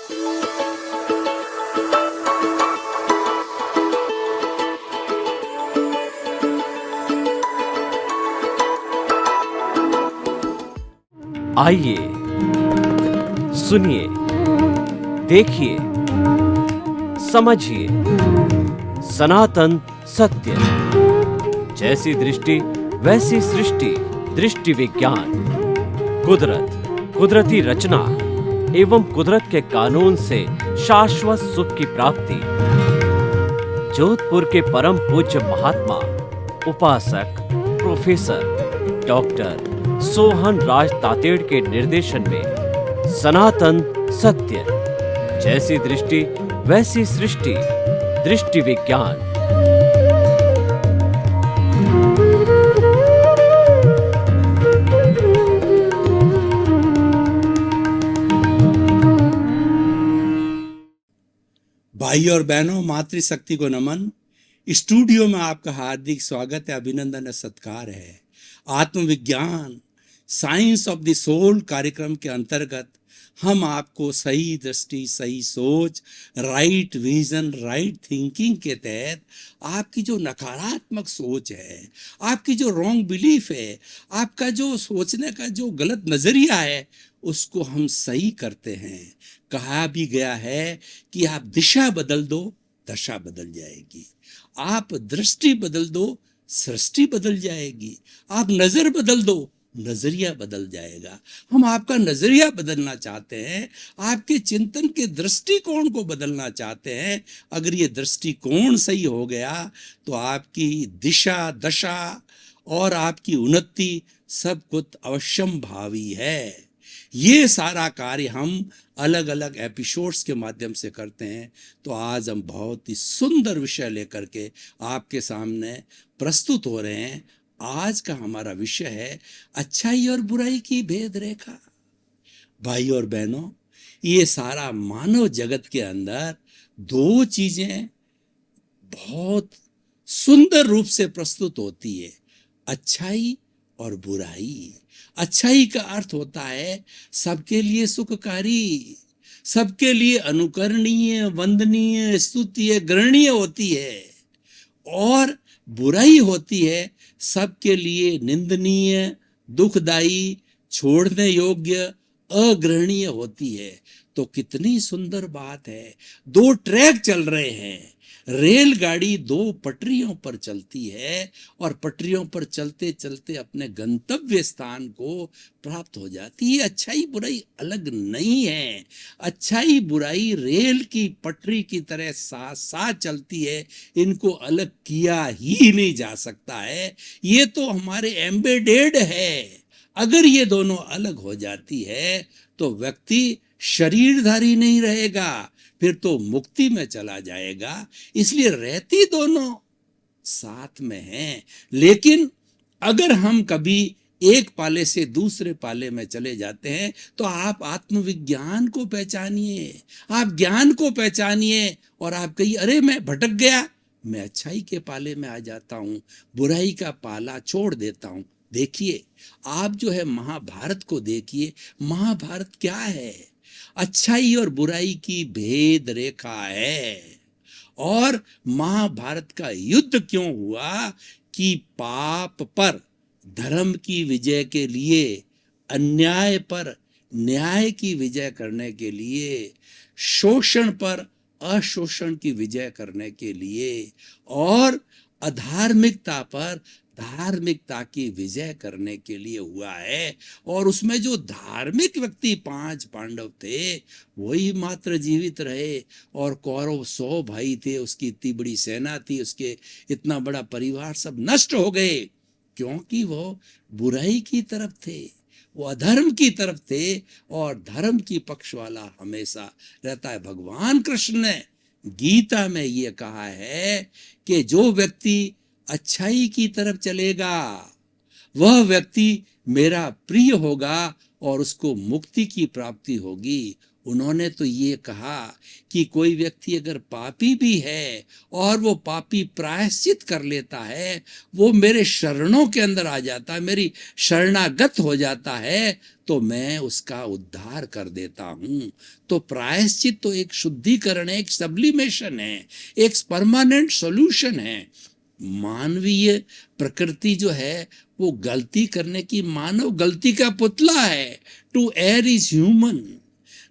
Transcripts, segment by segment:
आइए, सुनिए, देखिए, समझिए सनातन सत्य। जैसी दृष्टि वैसी सृष्टि, दृष्टि विज्ञान। कुदरत, कुदरती रचना एवं कुदरत के कानून से शाश्वत सुख की प्राप्ति। जोधपुर के परम पूज्य महात्मा उपासक प्रोफेसर डॉक्टर सोहन राज तातेड़ के निर्देशन में सनातन सत्य। जैसी दृष्टि वैसी सृष्टि, दृष्टि विज्ञान। भाई और बहनों, मातृशक्ति को नमन। स्टूडियो में आपका हार्दिक स्वागत है, अभिनंदन है, सत्कार है। आत्मविज्ञान साइंस ऑफ द सोल कार्यक्रम के अंतर्गत हम आपको सही दृष्टि, सही सोच, राइट विजन, राइट थिंकिंग के तहत आपकी जो नकारात्मक सोच है, आपकी जो रॉन्ग बिलीफ है, आपका जो सोचने का जो गलत नजरिया है, उसको हम सही करते हैं। कहा भी गया है कि आप दिशा बदल दो, दशा बदल जाएगी। आप दृष्टि बदल दो, सृष्टि बदल जाएगी। आप नजर बदल दो, नजरिया बदल जाएगा। हम आपका नजरिया बदलना चाहते हैं, आपके चिंतन के दृष्टिकोण को बदलना चाहते हैं। अगर ये दृष्टिकोण सही हो गया तो आपकी दिशा, दशा और आपकी उन्नति सब कुछ अवश्यम भावी है। ये सारा कार्य हम अलग अलग एपिसोड्स के माध्यम से करते हैं। तो आज हम बहुत ही सुंदर विषय लेकर के आपके सामने प्रस्तुत हो रहे हैं। आज का हमारा विषय है अच्छाई और बुराई की भेद रेखा। भाई और बहनों, ये सारा मानव जगत के अंदर दो चीजें बहुत सुंदर रूप से प्रस्तुत होती है, अच्छाई और बुराई। अच्छाई का अर्थ होता है सबके लिए सुखकारी, सबके लिए अनुकरणीय, वंदनीय, स्तुतीय, ग्रहणीय होती है। और बुराई होती है सबके लिए निंदनीय, दुखदाई, छोड़ने योग्य, अग्रहणीय होती है। तो कितनी सुंदर बात है, दो ट्रैक चल रहे हैं। रेलगाड़ी दो पटरियों पर चलती है और पटरियों पर चलते चलते अपने गंतव्य स्थान को प्राप्त हो जाती है। अच्छाई बुराई अलग नहीं है। अच्छाई बुराई रेल की पटरी की तरह साथ साथ चलती है, इनको अलग किया ही नहीं जा सकता है। ये तो हमारे एम्बेडेड है। अगर ये दोनों अलग हो जाती है तो व्यक्ति शरीरधारी नहीं रहेगा, फिर तो मुक्ति में चला जाएगा। इसलिए रहती दोनों साथ में हैं। लेकिन अगर हम कभी एक पाले से दूसरे पाले में चले जाते हैं तो आप आत्मविज्ञान को पहचानिए, आप ज्ञान को पहचानिए और आप कहिए, अरे मैं भटक गया, मैं अच्छाई के पाले में आ जाता हूं, बुराई का पाला छोड़ देता हूं। देखिए, आप जो है महाभारत को देखिए। महाभारत क्या है? अच्छाई और बुराई की भेद रेखा है। और महाभारत का युद्ध क्यों हुआ? कि पाप पर धर्म की विजय के लिए, अन्याय पर न्याय की विजय करने के लिए, शोषण पर अशोषण की विजय करने के लिए और अधार्मिकता पर धार्मिकता की विजय करने के लिए हुआ है। और उसमें जो धार्मिक व्यक्ति 5 पांडव थे वही मात्र जीवित रहे और कौरव 100 भाई थे, उसकी इतनी बड़ी सेना थी, उसके इतना बड़ा परिवार सब नष्ट हो गए, क्योंकि वो बुराई की तरफ थे, वो अधर्म की तरफ थे। और धर्म की पक्ष वाला हमेशा रहता है। भगवान कृष्ण ने गीता में ये कहा है कि जो व्यक्ति अच्छाई की तरफ चलेगा वह व्यक्ति मेरा प्रिय होगा और उसको मुक्ति की प्राप्ति होगी। उन्होंने तो ये कहा कि कोई व्यक्ति अगर पापी भी है और वो पापी प्रायश्चित कर लेता है, वो मेरे शरणों के अंदर आ जाता है, मेरी शरणागत हो जाता है, तो मैं उसका उद्धार कर देता हूं। तो प्रायश्चित तो एक शुद्धिकरण है, एक सब्लिमेशन है, एक परमानेंट सॉल्यूशन है। मानवीय प्रकृति जो है वो गलती करने की, मानव गलती का पुतला है। To err is human.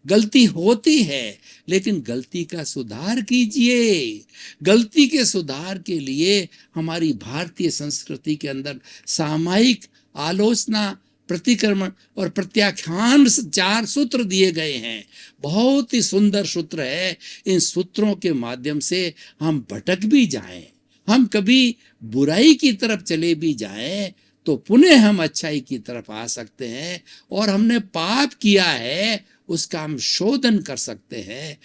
गलती होती है, लेकिन गलती का सुधार कीजिए। गलती के सुधार के लिए हमारी भारतीय संस्कृति के अंदर सामायिक आलोचना, प्रतिक्रमण और प्रत्याख्यान 4 सूत्र दिए गए हैं। बहुत ही सुंदर सूत्र है। इन सूत्रों के माध्यम से हम भटक भी जाएं, हम कभी बुराई की तरफ चले भी जाएं, तो पुनः हम अच्छाई की तरफ आ सकते हैं, और हमने पाप किया है उसका हम शोधन कर सकते हैं।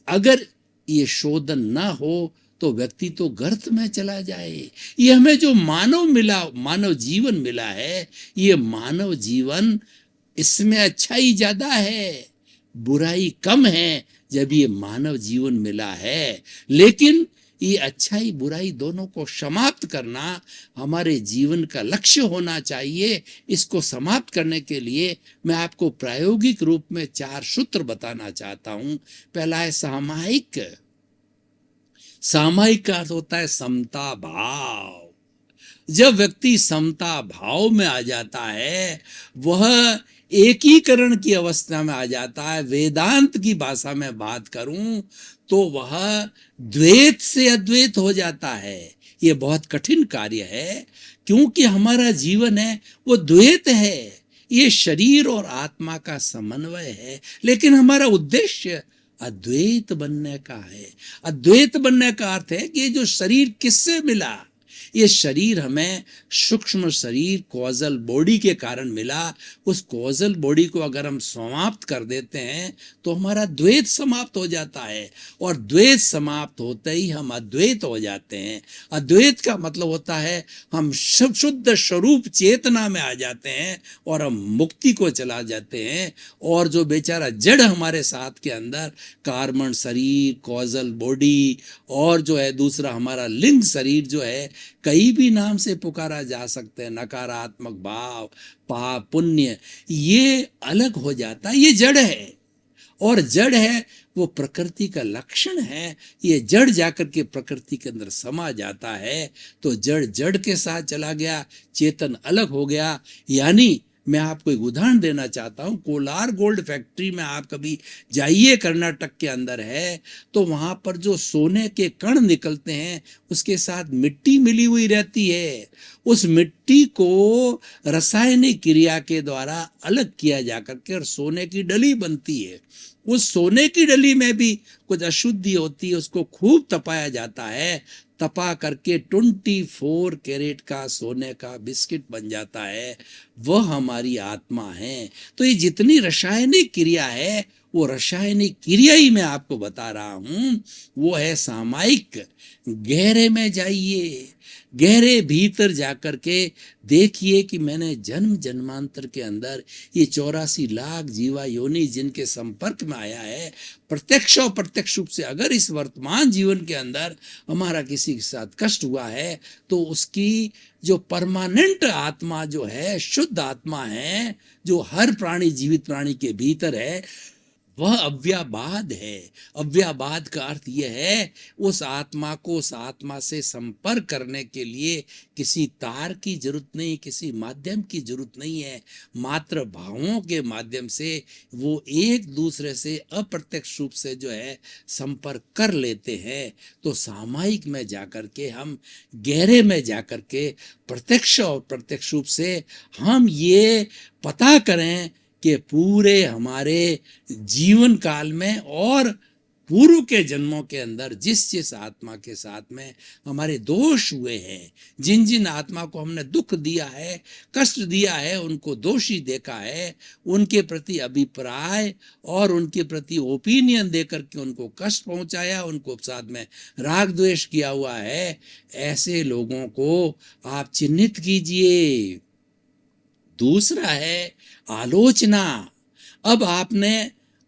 अगर ये शोधन ना हो तो व्यक्ति तो गर्त में चला जाए। ये हमें जो मानव मिला, मानव जीवन मिला है, ये मानव जीवन, इसमें अच्छाई ज्यादा है, बुराई कम है जब ये मानव जीवन मिला है। लेकिन ये अच्छाई बुराई दोनों को समाप्त करना हमारे जीवन का लक्ष्य होना चाहिए। इसको समाप्त करने के लिए मैं आपको प्रायोगिक रूप में 4 सूत्र बताना चाहता हूं। पहला है सामायिक। सामायिक का अर्थ होता है समता भाव। जब व्यक्ति समता भाव में आ जाता है, वह एकीकरण की अवस्था में आ जाता है। वेदांत की भाषा में बात करूं तो वह द्वैत से अद्वैत हो जाता है। ये बहुत कठिन कार्य है, क्योंकि हमारा जीवन है वो द्वैत है। ये शरीर और आत्मा का समन्वय है, लेकिन हमारा उद्देश्य अद्वैत बनने का है। अद्वैत बनने का अर्थ है कि जो शरीर किससे मिला, ये शरीर हमें सूक्ष्म शरीर कॉजल बॉडी के कारण मिला। उस कॉजल बॉडी को अगर हम समाप्त कर देते हैं तो हमारा द्वैत समाप्त हो जाता है, और द्वैत समाप्त होते ही हम अद्वैत हो जाते हैं। अद्वैत का मतलब होता है हम शुद्ध स्वरूप चेतना में आ जाते हैं और हम मुक्ति को चला जाते हैं। और जो बेचारा जड़ हमारे साथ के अंदर कार्बन शरीर, कॉजल बॉडी, और जो है दूसरा हमारा लिंग शरीर जो है, कई भी नाम से पुकारा जा सकते हैं, नकारात्मक भाव, पाप, पुण्य, ये अलग हो जाता है। ये जड़ है, और जड़ है वो प्रकृति का लक्षण है। ये जड़ जाकर के प्रकृति के अंदर समा जाता है, तो जड़ जड़ के साथ चला गया, चेतन अलग हो गया। यानी मैं आपको एक उदाहरण देना चाहता हूं। कोलार गोल्ड फैक्ट्री में आप कभी जाइए, कर्नाटक के अंदर है, तो वहां पर जो सोने के कण निकलते हैं उसके साथ मिट्टी मिली हुई रहती है। उस मिट्टी को रासायनिक क्रिया के द्वारा अलग किया जाकर के और सोने की डली बनती है। उस सोने की डली में भी कुछ अशुद्धि होती है, उसको खूब तपाया जाता है। तपा करके 24 कैरेट का सोने का बिस्किट बन जाता है। वह हमारी आत्मा है। तो ये जितनी रासायनिक क्रिया है, वो रासायनिक क्रिया ही मैं आपको बता रहा हूं, वो है सामायिक। गहरे में जाइए, गहरे भीतर जाकर के देखिए कि मैंने जन्म जन्मांतर के अंदर ये 84 लाख जीवा योनि जिनके संपर्क में आया है, प्रत्यक्ष और प्रत्यक्ष रूप से अगर इस वर्तमान जीवन के अंदर हमारा किसी के साथ कष्ट हुआ है, तो उसकी जो परमानेंट आत्मा जो है, शुद्ध आत्मा है, जो हर प्राणी, जीवित प्राणी के भीतर है, वह अव्याबाद है। अव्याबाद का अर्थ यह है उस आत्मा को उस आत्मा से संपर्क करने के लिए किसी तार की जरूरत नहीं, किसी माध्यम की जरूरत नहीं है। मात्र भावों के माध्यम से वो एक दूसरे से अप्रत्यक्ष रूप से जो है संपर्क कर लेते हैं। तो सामायिक में जाकर के, हम गहरे में जाकर के प्रत्यक्ष और प्रत्यक्ष रूप से हम ये पता करें कि पूरे हमारे जीवन काल में और पूर्व के जन्मों के अंदर जिस जिस आत्मा के साथ में हमारे दोष हुए हैं, जिन जिन आत्मा को हमने दुख दिया है, कष्ट दिया है, उनको दोषी देखा है, उनके प्रति अभिप्राय और उनके प्रति ओपिनियन देकर के उनको कष्ट पहुंचाया, उनको साथ में राग द्वेष किया हुआ है, ऐसे लोगों को आप चिन्हित कीजिए। दूसरा है आलोचना। अब आपने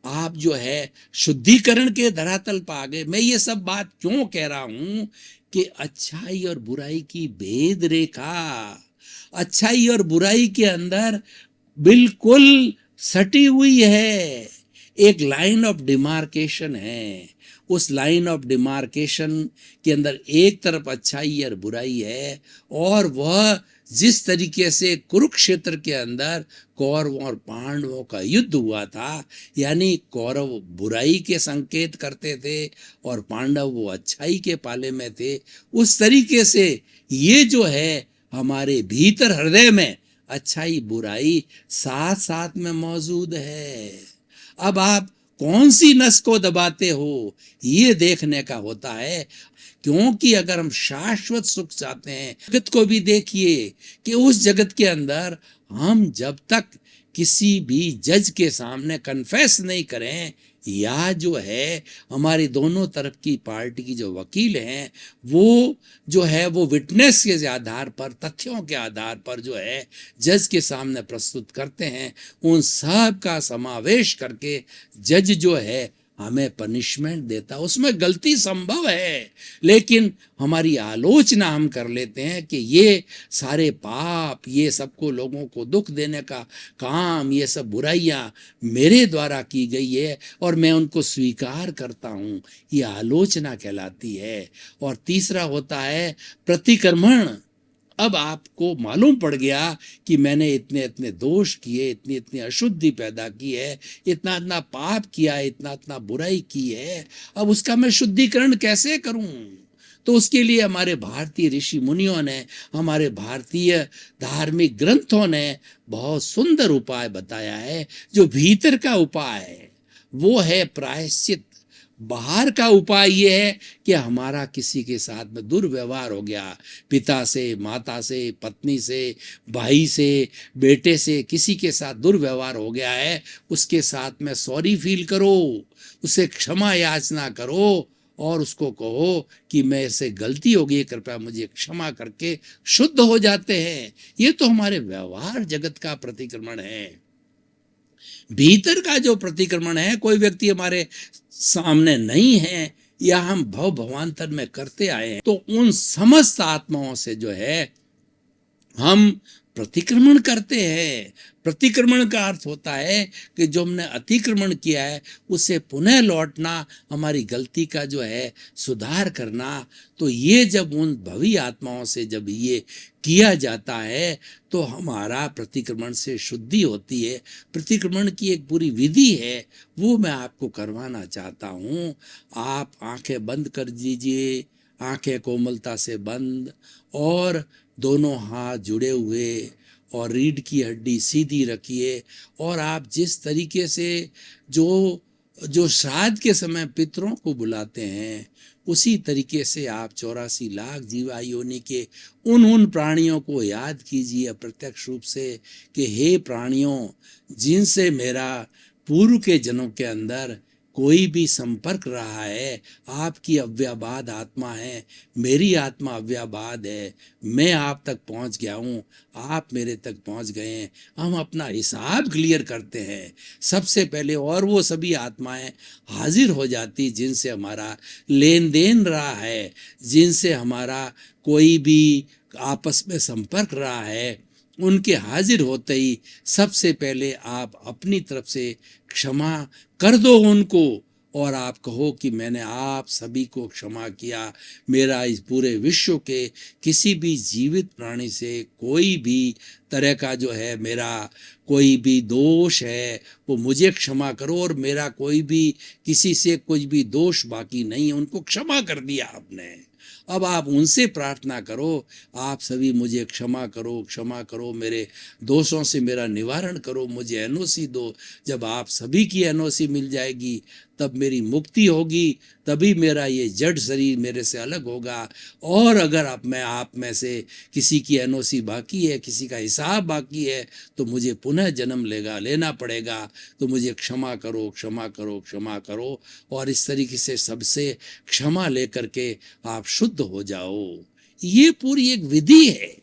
आप जो है शुद्धिकरण के धरातल पर आ गए। मैं ये सब बात क्यों कह रहा हूं कि अच्छाई और बुराई की भेद रेखा, अच्छाई और बुराई के अंदर बिल्कुल सटी हुई है, एक लाइन ऑफ डिमार्केशन है। उस लाइन ऑफ डिमार्केशन के अंदर एक तरफ अच्छाई और बुराई है, और वह जिस तरीके से कुरुक्षेत्र के अंदर कौरवों और पांडवों का युद्ध हुआ था, यानी कौरव बुराई के संकेत करते थे और पांडव वो अच्छाई के पाले में थे, उस तरीके से ये जो है हमारे भीतर हृदय में अच्छाई बुराई साथ साथ में मौजूद है। अब आप कौन सी नस को दबाते हो ये देखने का होता है, क्योंकि अगर हम शाश्वत सुख चाहते हैं, जगत को भी देखिए कि उस जगत के अंदर हम जब तक किसी भी जज के सामने कन्फेस नहीं करें, या जो है हमारी दोनों तरफ की पार्टी की जो वकील हैं वो जो है वो विटनेस के आधार पर, तथ्यों के आधार पर जो है जज के सामने प्रस्तुत करते हैं, उन सब का समावेश करके जज जो है हमें पनिशमेंट देता, उसमें गलती संभव है, लेकिन हमारी आलोचना हम कर लेते हैं कि ये सारे पाप, ये सबको लोगों को दुख देने का काम, ये सब बुराइयां मेरे द्वारा की गई है और मैं उनको स्वीकार करता हूं, ये आलोचना कहलाती है। और तीसरा होता है प्रतिक्रमण। अब आपको मालूम पड़ गया कि मैंने इतने इतने दोष किए, इतनी इतनी अशुद्धि पैदा की है, इतना इतना पाप किया है, इतना इतना बुराई की है, अब उसका मैं शुद्धिकरण कैसे करूं? तो उसके लिए हमारे भारतीय ऋषि मुनियों ने, हमारे भारतीय धार्मिक ग्रंथों ने बहुत सुंदर उपाय बताया है। जो भीतर का उपाय है वो है प्रायश्चित। बाहर का उपाय ये है कि हमारा किसी के साथ में दुर्व्यवहार हो गया, पिता से, माता से, पत्नी से, भाई से, बेटे से, किसी के साथ दुर्व्यवहार हो गया है, उसके साथ में सॉरी फील करो, उसे क्षमा याचना करो और उसको कहो कि मेरे से गलती हो गई, कृपया मुझे क्षमा करके शुद्ध हो जाते हैं। ये तो हमारे व्यवहार जगत का प्रतिक्रमण है। भीतर का जो प्रतिक्रमण है, कोई व्यक्ति हमारे सामने नहीं है या हम भव भवांतर में करते आए हैं, तो उन समस्त आत्माओं से जो है हम प्रतिक्रमण करते हैं। प्रतिक्रमण का अर्थ होता है कि जो हमने अतिक्रमण किया है उसे पुनः लौटना, हमारी गलती का जो है सुधार करना। तो ये जब उन भवी आत्माओं से जब ये किया जाता है तो हमारा प्रतिक्रमण से शुद्धि होती है। प्रतिक्रमण की एक पूरी विधि है, वो मैं आपको करवाना चाहता हूँ। आप आंखें बंद कर दीजिए, आंखें कोमलता से बंद, और दोनों हाथ जुड़े हुए और रीढ़ की हड्डी सीधी रखिए, और आप जिस तरीके से जो श्राद्ध के समय पितरों को बुलाते हैं, उसी तरीके से आप 84 लाख जीवा योनि के उन प्राणियों को याद कीजिए प्रत्यक्ष रूप से कि हे प्राणियों, जिनसे मेरा पूर्व के जन्मों के अंदर कोई भी संपर्क रहा है, आपकी अव्ययबाद आत्मा है, मेरी आत्मा अव्ययबाद है, मैं आप तक पहुंच गया हूं, आप मेरे तक पहुंच गए हैं। हम अपना हिसाब क्लियर करते हैं सबसे पहले, और वो सभी आत्माएं हाजिर हो जाती जिनसे हमारा लेन देन रहा है, जिनसे हमारा कोई भी आपस में संपर्क रहा है, उनके हाजिर होते ही सबसे पहले आप अपनी तरफ से क्षमा कर दो उनको, और आप कहो कि मैंने आप सभी को क्षमा किया। मेरा इस पूरे विश्व के किसी भी जीवित प्राणी से कोई भी तरह का जो है मेरा कोई भी दोष है वो मुझे क्षमा करो, और मेरा कोई भी किसी से कुछ भी दोष बाकी नहीं है, उनको क्षमा कर दिया आपने। अब आप उनसे प्रार्थना करो, आप सभी मुझे क्षमा करो, क्षमा करो, मेरे दोषों से मेरा निवारण करो, मुझे एनओसी दो। जब आप सभी की एनओसी मिल जाएगी तब मेरी मुक्ति होगी, तभी मेरा ये जड़ शरीर मेरे से अलग होगा। और अगर अब मैं आप में से किसी की एनओसी बाकी है, किसी का हिसाब बाकी है, तो मुझे पुनः जन्म लेना पड़ेगा। तो मुझे क्षमा करो, क्षमा करो, क्षमा करो, और इस तरीके से सबसे क्षमा लेकर के आप शुद्ध हो जाओ। ये पूरी एक विधि है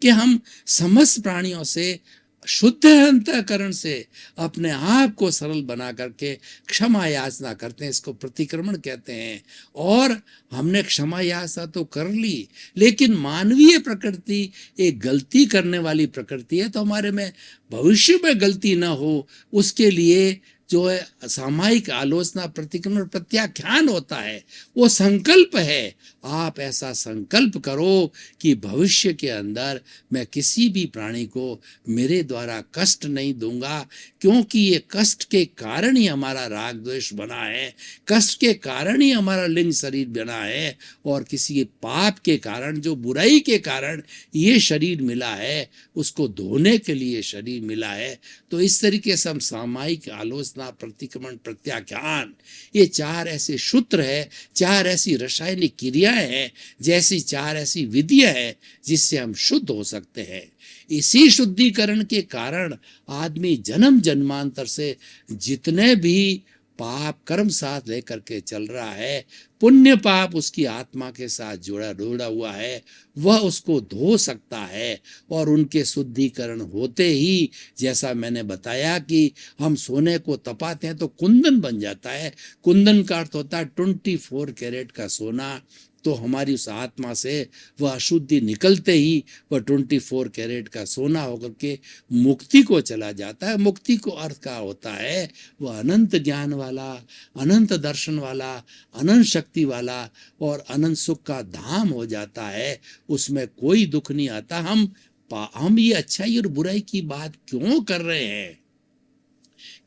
कि हम समस्त प्राणियों से शुद्ध अंतःकरण से अपने आप को सरल बना करके क्षमा याचना करते हैं, इसको प्रतिक्रमण कहते हैं। और हमने क्षमा याचना तो कर ली, लेकिन मानवीय प्रकृति एक गलती करने वाली प्रकृति है, तो हमारे में भविष्य में गलती ना हो उसके लिए जो है सामायिक आलोचना, प्रतिक्रमण, प्रत्याख्यान होता है, वो संकल्प है। आप ऐसा संकल्प करो कि भविष्य के अंदर मैं किसी भी प्राणी को मेरे द्वारा कष्ट नहीं दूंगा, क्योंकि ये कष्ट के कारण ही हमारा राग द्वेष बना है, कष्ट के कारण ही हमारा लिंग शरीर बना है, और किसी के पाप के कारण, जो बुराई के कारण ये शरीर मिला है, उसको धोने के लिए शरीर मिला है। तो इस तरीके से हम सामायिक आलोचना, प्रतिक्रमण, प्रत्याख्यान, ये चार ऐसे सूत्र है, चार ऐसी रासायनिक क्रियाएं हैं, जैसी चार ऐसी विधियां हैं जिससे हम शुद्ध हो सकते हैं। इसी शुद्धिकरण के कारण आदमी जन्म जन्मांतर से जितने भी पाप कर्म साथ लेकर के चल रहा है, पुण्य पाप उसकी आत्मा के साथ जुड़ा हुआ है, वह उसको धो सकता है। और उनके शुद्धिकरण होते ही, जैसा मैंने बताया कि हम सोने को तपाते हैं तो कुंदन बन जाता है। कुंदन का अर्थ होता है 24 कैरेट का सोना। तो हमारी उस आत्मा से वह अशुद्धि निकलते ही वह 24 कैरेट का सोना होकर के मुक्ति को चला जाता है। मुक्ति को अर्थ का होता है वह अनंत ज्ञान वाला, अनंत दर्शन वाला, अनंत शक्ति वाला और अनंत सुख का धाम हो जाता है। उसमें कोई दुख नहीं आता। हम ये अच्छाई और बुराई की बात क्यों कर रहे हैं?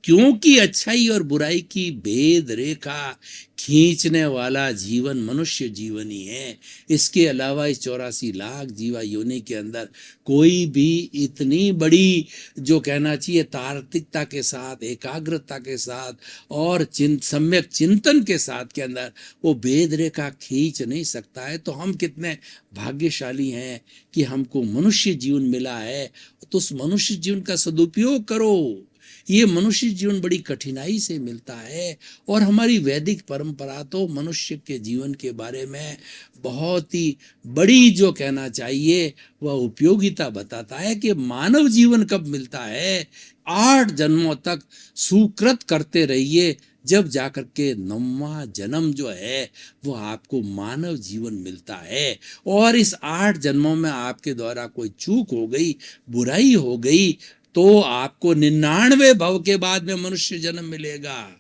क्योंकि अच्छाई और बुराई की भेद रेखा खींचने वाला जीवन मनुष्य जीवन ही है। इसके अलावा इस 84 लाख जीवा योनि के अंदर कोई भी इतनी बड़ी, जो कहना चाहिए, तार्किकता के साथ, एकाग्रता के साथ और सम्यक चिंतन के साथ के अंदर वो भेद रेखा खींच नहीं सकता है। तो हम कितने भाग्यशाली हैं कि हमको मनुष्य जीवन मिला है। तो उस मनुष्य जीवन का सदुपयोग करो। ये मनुष्य जीवन बड़ी कठिनाई से मिलता है, और हमारी वैदिक परंपरा तो मनुष्य के जीवन के बारे में बहुत ही बड़ी, जो कहना चाहिए, वह उपयोगिता बताता है कि मानव जीवन कब मिलता है? 8 जन्मों तक सुकृत करते रहिए, जब जाकर के 9वां जन्म जो है वो आपको मानव जीवन मिलता है। और इस 8 जन्मों में आपके द्वारा कोई चूक हो गई, बुराई हो गई, तो आपको 99 भव के बाद में मनुष्य जन्म मिलेगा।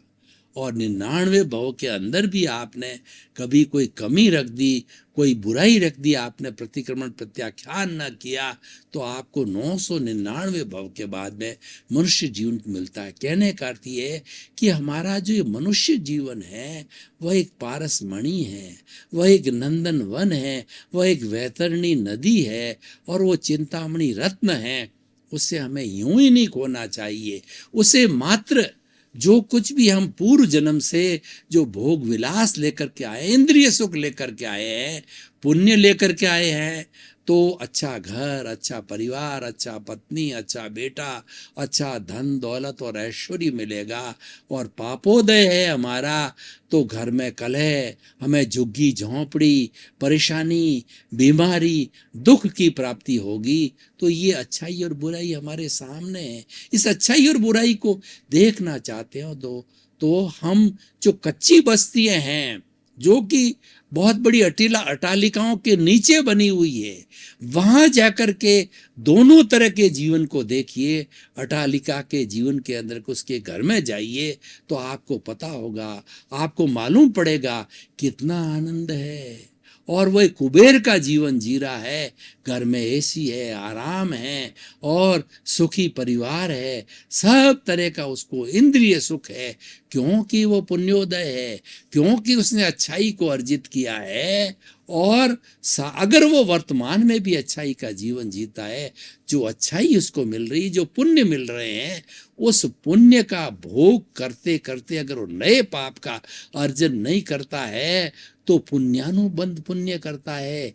और 99 भव के अंदर भी आपने कभी कोई कमी रख दी, कोई बुराई रख दी, आपने प्रतिक्रमण प्रत्याख्यान न किया, तो आपको 999 भव के बाद में मनुष्य जीवन मिलता है। कहने का अर्थ ये है कि हमारा जो ये मनुष्य जीवन है वह एक पारसमणि है, वह एक नंदन वन है, वह एक वैतरणी नदी है, और वो चिंतामणि रत्न है। उससे हमें यूं ही नहीं खोना चाहिए। उसे मात्र जो कुछ भी हम पूर्व जन्म से जो भोग विलास लेकर के आए, इंद्रिय सुख लेकर के आए हैं, पुण्य लेकर के आए हैं, तो अच्छा घर, अच्छा परिवार, अच्छा पत्नी, अच्छा बेटा, अच्छा धन दौलत और ऐश्वर्य मिलेगा। और पापोदय है हमारा तो घर में कलह, हमें झुग्गी झोंपड़ी, परेशानी, बीमारी, दुख की प्राप्ति होगी। तो ये अच्छाई और बुराई हमारे सामने है। इस अच्छाई और बुराई को देखना चाहते हो तो हम जो कच्ची बस्तियां हैं, जो कि बहुत बड़ी अटालिकाओं के नीचे बनी हुई है, वहां जाकर के दोनों तरह के जीवन को देखिए। अटालिका के जीवन के अंदर उसके घर में जाइए तो आपको पता होगा, आपको मालूम पड़ेगा कितना आनंद है। और वह कुबेर का जीवन जी रहा है, घर में एसी है, आराम है और सुखी परिवार है, सब तरह का उसको इंद्रिय सुख है, क्योंकि वो पुण्योदय है, क्योंकि उसने अच्छाई को अर्जित किया है। और अगर वो वर्तमान में भी अच्छाई का जीवन जीता है, जो अच्छाई उसको मिल रही, जो पुण्य मिल रहे हैं, उस पुण्य का भोग करते करते अगर वो नए पाप का अर्जन नहीं करता है तो पुण्यानुबंध पुण्य करता है।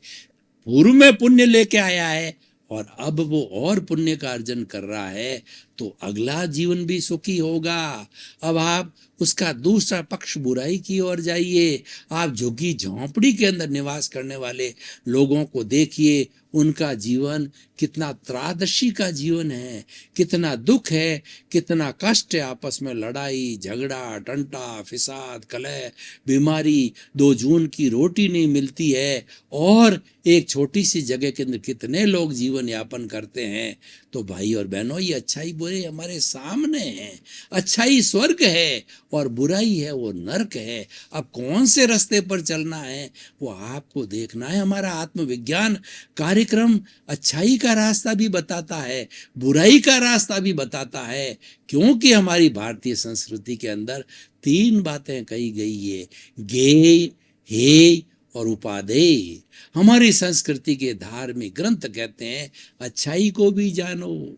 पूर्व में पुण्य लेके आया है और अब वो और पुण्य का अर्जन कर रहा है, तो अगला जीवन भी सुखी होगा। अब आप उसका दूसरा पक्ष बुराई की ओर जाइए। आप झुग्गी झोंपड़ी के अंदर निवास करने वाले लोगों को देखिए, उनका जीवन कितना त्रादशी का जीवन है, कितना दुख है, कितना कष्ट है। आपस में लड़ाई झगड़ा, टंटा फिसाद, कलह, बीमारी, 2 जून की रोटी नहीं मिलती है, और एक छोटी सी जगह के अंदर कितने लोग जीवन यापन करते हैं। तो भाई और बहनों, ये अच्छाई बुराई हमारे सामने है। अच्छाई स्वर्ग है और बुराई है वो नरक है। अब कौन से रास्ते पर चलना है वो आपको देखना है। हमारा आत्मविज्ञान कार्यक्रम अच्छाई का रास्ता भी बताता है, बुराई का रास्ता भी बताता है, क्योंकि हमारी भारतीय संस्कृति के अंदर 3 बातें कही गई है, गेय, हेय और उपादेय। हमारी संस्कृति के धार्मिक ग्रंथ कहते हैं, अच्छाई को भी जानो,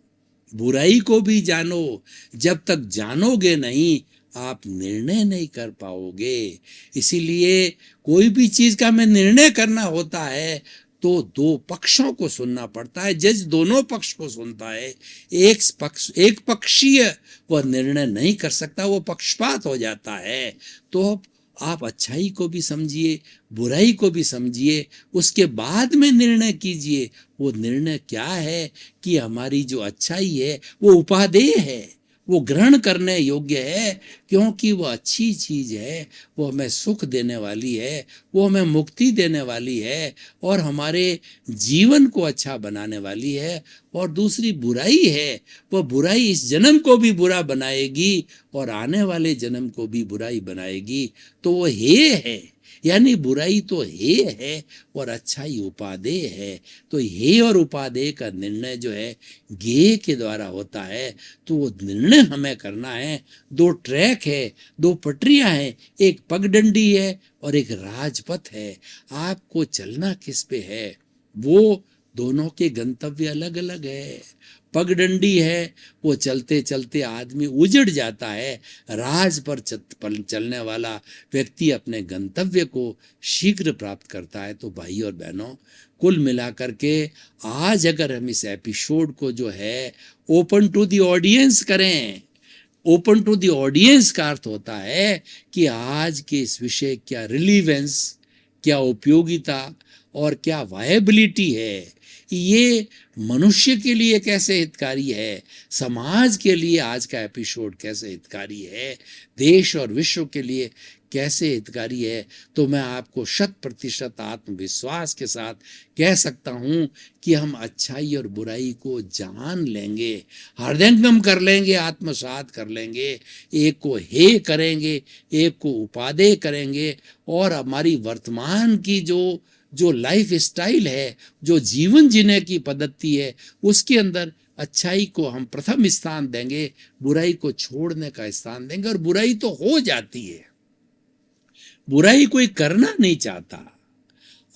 बुराई को भी जानो। जब तक जानोगे नहीं, आप निर्णय नहीं कर पाओगे। इसीलिए कोई भी चीज का हमें निर्णय करना होता है तो 2 पक्षों को सुनना पड़ता है। जज दोनों पक्ष को सुनता है। एक पक्षीय वह निर्णय नहीं कर सकता, वो पक्षपात हो जाता है। तो आप अच्छाई को भी समझिए, बुराई को भी समझिए, उसके बाद में निर्णय कीजिए। वो निर्णय क्या है कि हमारी जो अच्छाई है वो उपादेय है, वो ग्रहण करने योग्य है, क्योंकि वो अच्छी चीज है, वो हमें सुख देने वाली है, वो हमें मुक्ति देने वाली है और हमारे जीवन को अच्छा बनाने वाली है। और दूसरी बुराई है, वो बुराई इस जन्म को भी बुरा बनाएगी और आने वाले जन्म को भी बुराई बनाएगी। तो वो हेय है, यानी बुराई तो हेय है और अच्छाई उपादेय है। तो हेय और उपादेय का निर्णय जो है गेय के द्वारा होता है। तो वो निर्णय हमें करना है। 2 ट्रैक है, 2 पटरियां हैं, एक पगडंडी है और एक राजपथ है। आपको चलना किस पे है? वो दोनों के गंतव्य अलग अलग है। पगडंडी है, वो चलते चलते आदमी उजड़ जाता है। राज पर चलने वाला व्यक्ति अपने गंतव्य को शीघ्र प्राप्त करता है। तो भाई और बहनों, कुल मिलाकर के आज अगर हम इस एपिसोड को जो है ओपन टू द ऑडियंस करें, ओपन टू द ऑडियंस का अर्थ होता है कि आज के इस विषय क्या रिलीवेंस, क्या उपयोगिता और क्या वायबिलिटी है, ये मनुष्य के लिए कैसे हितकारी है, समाज के लिए आज का एपिसोड कैसे हितकारी है, देश और विश्व के लिए कैसे हितकारी है। तो मैं आपको 100% आत्मविश्वास के साथ कह सकता हूँ कि हम अच्छाई और बुराई को जान लेंगे, हृदयंगम कर लेंगे, आत्मसात कर लेंगे। एक को हेय करेंगे, एक को उपादेय करेंगे, और हमारी वर्तमान की जो लाइफ स्टाइल है, जो जीवन जीने की पद्धति है, उसके अंदर अच्छाई को हम प्रथम स्थान देंगे, बुराई को छोड़ने का स्थान देंगे। और बुराई तो हो जाती है, बुराई कोई करना नहीं चाहता,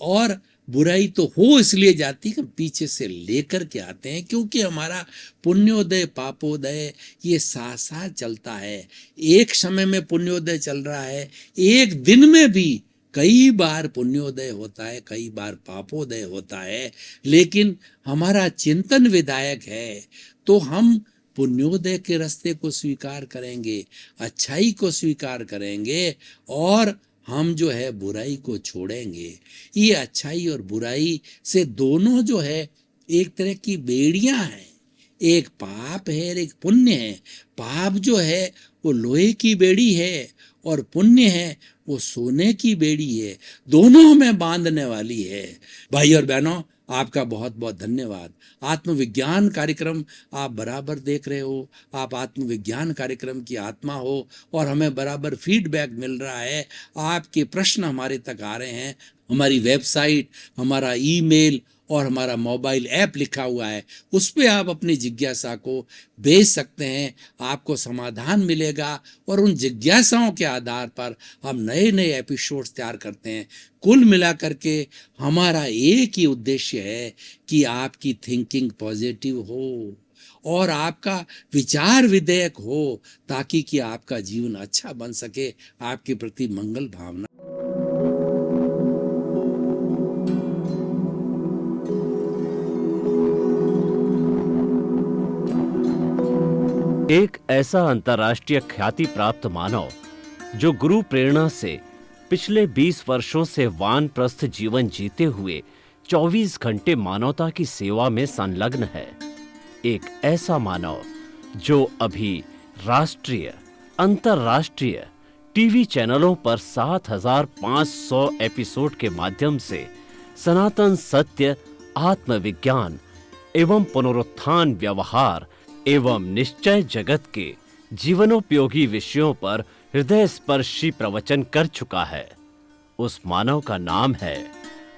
और बुराई तो हो इसलिए जाती है कि पीछे से लेकर के आते हैं, क्योंकि हमारा पुण्योदय पापोदय ये साथ साथ चलता है। एक समय में पुण्योदय चल रहा है, एक दिन में भी कई बार पुण्योदय होता है, कई बार पापोदय होता है, लेकिन हमारा चिंतन विधायक है। तो हम पुण्योदय के रास्ते को स्वीकार करेंगे, अच्छाई को स्वीकार करेंगे, और हम जो है बुराई को छोड़ेंगे। ये अच्छाई और बुराई से दोनों जो है एक तरह की बेड़ियां हैं, एक पाप है और एक पुण्य है। पाप जो है वो लोहे की बेड़ी है और पुण्य है वो सोने की बेड़ी है, दोनों हमें बांधने वाली है। भाई और बहनों, आपका बहुत बहुत धन्यवाद। आत्मविज्ञान कार्यक्रम आप बराबर देख रहे हो, आप आत्मविज्ञान कार्यक्रम की आत्मा हो और हमें बराबर फीडबैक मिल रहा है। आपके प्रश्न हमारे तक आ रहे हैं। हमारी वेबसाइट, हमारा ईमेल और हमारा मोबाइल ऐप लिखा हुआ है, उस पे आप अपनी जिज्ञासा को भेज सकते हैं, आपको समाधान मिलेगा। और उन जिज्ञासाओं के आधार पर हम नए नए एपिसोड्स तैयार करते हैं। कुल मिलाकर के हमारा एक ही उद्देश्य है कि आपकी थिंकिंग पॉजिटिव हो और आपका विचार विधेयक हो, ताकि कि आपका जीवन अच्छा बन सके, आपके प्रति मंगल भावना। एक ऐसा अंतर्राष्ट्रीय ख्याति प्राप्त मानव जो गुरु प्रेरणा से पिछले 20 वर्षों से वानप्रस्थ जीवन जीते हुए 24 घंटे मानवता की सेवा में संलग्न है। एक ऐसा मानव जो अभी राष्ट्रीय, अंतर्राष्ट्रीय टीवी चैनलों पर 7,500 एपिसोड के माध्यम से सनातन सत्य, आत्मविज्ञान एवं पुनरुत्थान व्यवहार एवं निश्चय जगत के जीवनोपयोगी विषयों पर हृदय स्पर्शी प्रवचन कर चुका है। उस मानव का नाम है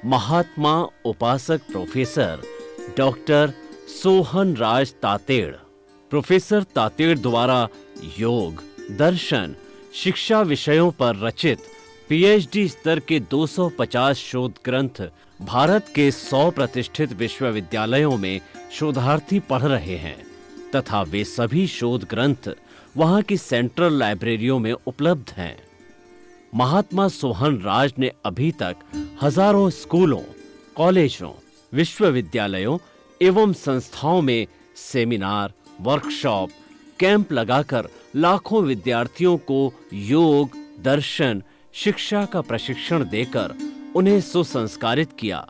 महात्मा उपासक प्रोफेसर डॉक्टर सोहन राज तातेड़। प्रोफेसर तातेड़ द्वारा योग, दर्शन, शिक्षा विषयों पर रचित पीएचडी स्तर के 250 शोध ग्रंथ भारत के 100 प्रतिष्ठित विश्वविद्यालयों में शोधार्थी पढ़ रहे हैं तथा वे सभी शोध ग्रंथ वहां की सेंट्रल लाइब्रेरियों में उपलब्ध हैं। महात्मा सोहन राज ने अभी तक हजारों स्कूलों, कॉलेजों, विश्वविद्यालयों एवं संस्थाओं में सेमिनार, वर्कशॉप, कैंप लगाकर लाखों विद्यार्थियों को योग, दर्शन, शिक्षा का प्रशिक्षण देकर उन्हें सुसंस्कारित किया।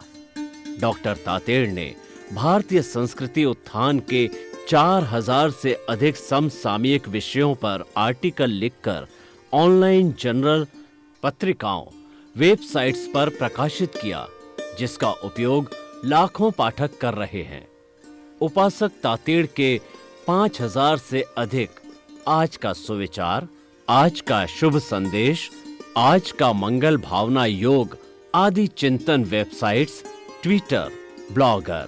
डॉक्टर तातेड़ ने भारतीय संस्कृति उत्थान के 4000 से अधिक समसामयिक विषयों पर आर्टिकल लिखकर ऑनलाइन जर्नल, पत्रिकाओं, वेबसाइट्स पर प्रकाशित किया, जिसका उपयोग लाखों पाठक कर रहे हैं। उपासक तातेड़ के 5000 से अधिक आज का सुविचार, आज का शुभ संदेश, आज का मंगल भावना योग आदि चिंतन websites, Twitter, blogger,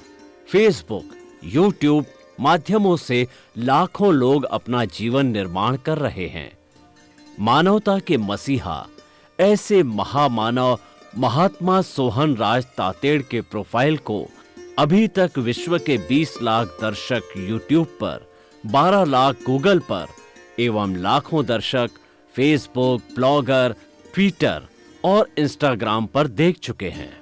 Facebook, YouTube माध्यमों से लाखों लोग अपना जीवन निर्माण कर रहे हैं। मानवता के मसीहा ऐसे महामानव महात्मा सोहन राज तातेड़ के प्रोफाइल को अभी तक विश्व के 20 लाख दर्शक यूट्यूब पर, 12 लाख गूगल पर एवं लाखों दर्शक फेसबुक, ब्लॉगर, ट्विटर और इंस्टाग्राम पर देख चुके हैं।